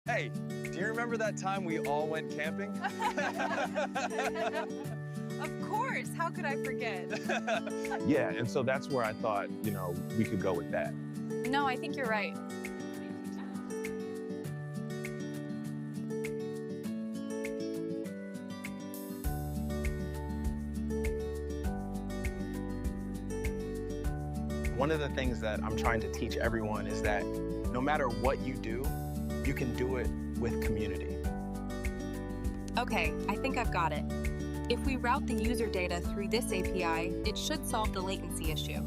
Hey, do you remember that time we all went camping? Of course, how could I forget? Yeah, and so that's where I thought, we could go with that. No, I think you're right. One of the things that I'm trying to teach everyone is that no matter what you do, you can do it with community. Okay, I think I've got it. If we route the user data through this API, it should solve the latency issue.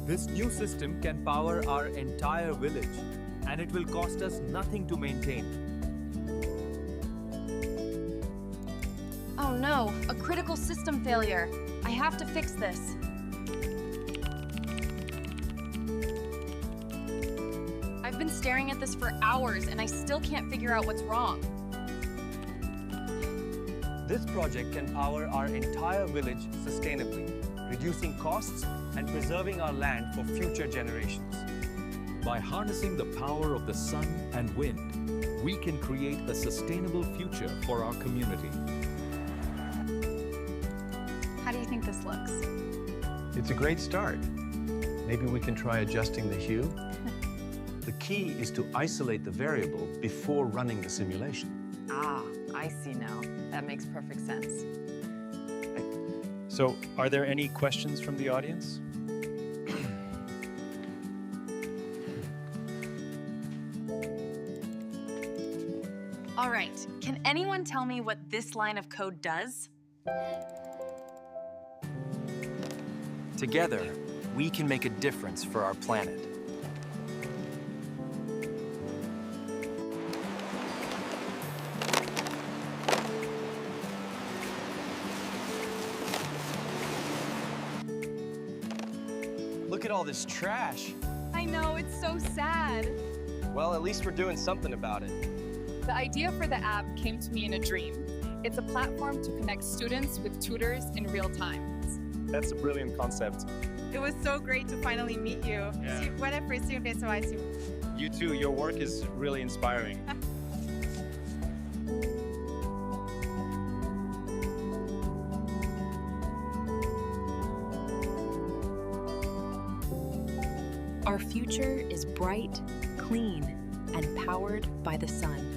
This new system can power our entire village, and it will cost us nothing to maintain. Oh no, a critical system failure. I have to fix this. I've been staring at this for hours and I still can't figure out what's wrong. This project can power our entire village sustainably, reducing costs and preserving our land for future generations. By harnessing the power of the sun and wind, we can create a sustainable future for our community. How do you think this looks? It's a great start. Maybe we can try adjusting the hue. The key is to isolate the variable before running the simulation. Ah, I see now. That makes perfect sense. So, are there any questions from the audience? All right, can anyone tell me what this line of code does? Together, we can make a difference for our planet. Look at all this trash. I know, it's so sad. Well, at least we're doing something about it. The idea for the app came to me in a dream. It's a platform to connect students with tutors in real time. That's a brilliant concept. It was so great to finally meet you. Yeah. Sí, buena impresión, eso I see. You too, your work is really inspiring. Our future is bright, clean, and powered by the sun.